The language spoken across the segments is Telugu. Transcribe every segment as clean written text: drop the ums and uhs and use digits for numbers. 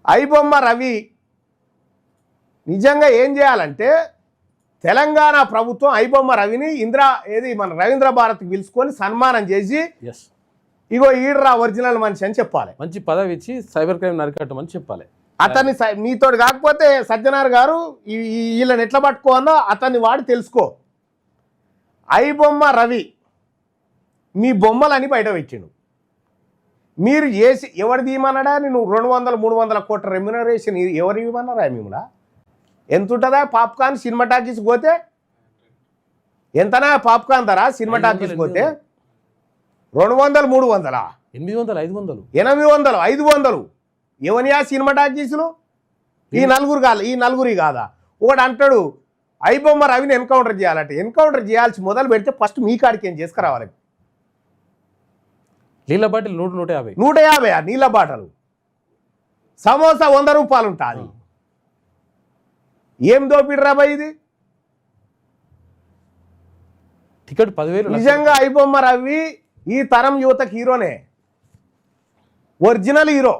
ఐబొమ్మ రవి నిజంగా ఏం చేయాలంటే తెలంగాణ ప్రభుత్వం ఐబొమ్మ రవిని మన రవీంద్ర భారత్కి పిలుచుకొని సన్మానం చేసి ఇగో ఈడ్రా ఒరిజినల్ మనిషి అని చెప్పాలి. మంచి పదవి ఇచ్చి సైబర్ క్రైమ్ నరికట్టమని చెప్పాలి. అతన్ని నీతోడు కాకపోతే సజ్జనార్ గారు వీళ్ళని ఎట్లా పట్టుకోవాలో అతన్ని వాడి తెలుసుకో. ఐబొమ్మ రవి మీ బొమ్మలని బయట పెట్టిండు. మీరు చేసి ఎవరిది ఇవ్వమన్నాడా? నేను 200-300 కోట్ల రెమ్యునరేషన్ ఎవరు ఇవ్వమన్నారా? మిమ్మల్ని ఎంత ఉంటుందా పాప్కార్న్ సినిమా టాకీస్ పోతే? ఎంతనా పాప్కార్న్ ధర సినిమా టాకీస్ పోతే? 200-300 800-500 800-500 ఎవనియా సినిమా టాకీసులు? ఈ నలుగురి కాదా? ఒకడు అంటాడు ఐబొమ్మ రవిని ఎన్కౌంటర్ చేయాలంటే ఎన్కౌంటర్ చేయాల్సి మొదలు పెడితే ఫస్ట్ మీ కాడికి ఏం చేసుకురావాలి? నీళ్ళ బాటిల్ 150 150 నీళ్ళ బాటలు. సమోసా 100 రూపాయలు ఉంటుంది. ఏం దోపిడి రాబాయి ఇది? టికెట్ 10,000. నిజంగా ఐబొమ్మ రవి ఈ తరం యువతకి హీరోనే, ఒరిజినల్ హీరో.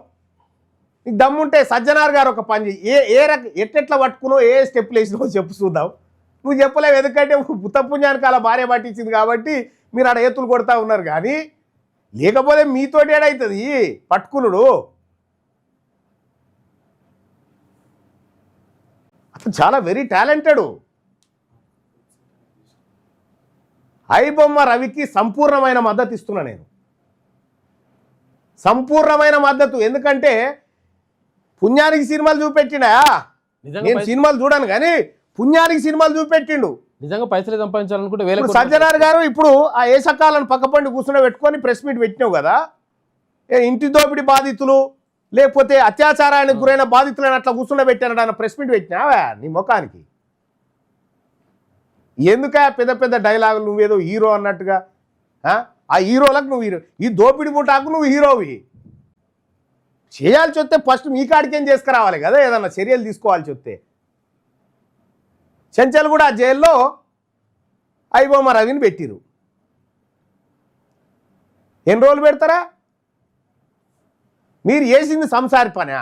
నీకు దమ్ముంటే సజ్జనార్ గారు ఒక పని ఎట్లా పట్టుకునో ఏ స్టెప్లు వేసినో చెప్పు చూద్దాం. నువ్వు చెప్పలేవు, ఎందుకంటే పుత్తపుణ్యానికి అలా భార్య పట్టించింది కాబట్టి మీరు ఆడ ఏతులు కొడతా ఉన్నారు. కానీ లేకపోతే మీతోటి ఏడవుతుంది పట్టుకునుడు. అతను చాలా వెరీ టాలెంటెడ్. ఐబొమ్మ రవికి సంపూర్ణమైన మద్దతు ఇస్తున్నా నేను, సంపూర్ణమైన మద్దతు. ఎందుకంటే పుణ్యానికి సినిమాలు చూపెట్టిండా? నేను సినిమాలు చూడాను కానీ పుణ్యానికి సినిమాలు చూపెట్టిండు. నిజంగా పైసలు సంపాదించాలనుకుంటే సజ్జనార్ గారు ఇప్పుడు ఆ ఏ సకాలను పక్కపండి కూర్చుని పెట్టుకొని ప్రెస్ మీట్ పెట్టినావు కదా, ఇంటి దోపిడి బాధితులు లేకపోతే అత్యాచారానికి గురైన బాధితులను అట్లా కూర్చుండ పెట్టానట అన్న ప్రెస్ మీట్ పెట్టినావా నీ ముఖానికి? ఎందుక పెద్ద పెద్ద డైలాగులు? నువ్వేదో హీరో అన్నట్టుగా. ఆ హీరోలకు నువ్వు హీరో, ఈ దోపిడి ముఠాకు నువ్వు హీరోవి. చేయాల్సి వస్తే ఫస్ట్ మీ కాడికేం చేసుకురావాలి కదా, ఏదన్నా చర్యలు తీసుకోవాల్సి వస్తే. చెంచల్ కూడా జైల్లో ఐబొమ్మ రవిని పెట్టిరు. ఎన్ని రోజులు పెడతారా? మీరు చేసింది సంసారి పనా?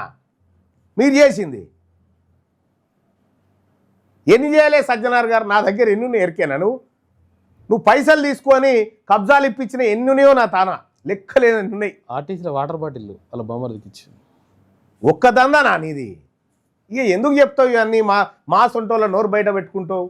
మీరు చేసింది ఎన్ని చేయలే సజ్జనార్ గారు? నా దగ్గర ఎన్ని ఎరికేనా? నువ్వు పైసలు తీసుకొని కబ్జాలు ఇప్పించిన ఎన్నున్నాయో నా తానా లెక్కలేని ఉన్నాయి. ఆర్టీసీలో వాటర్ బాటిల్ వాళ్ళ బొమ్మకి ఇచ్చి ఒక్కదందా నా నీది? ఇక ఎందుకు చెప్తావు ఇవన్నీ? మా సొంటోళ్ళ నోరు బయట పెట్టుకుంటావు.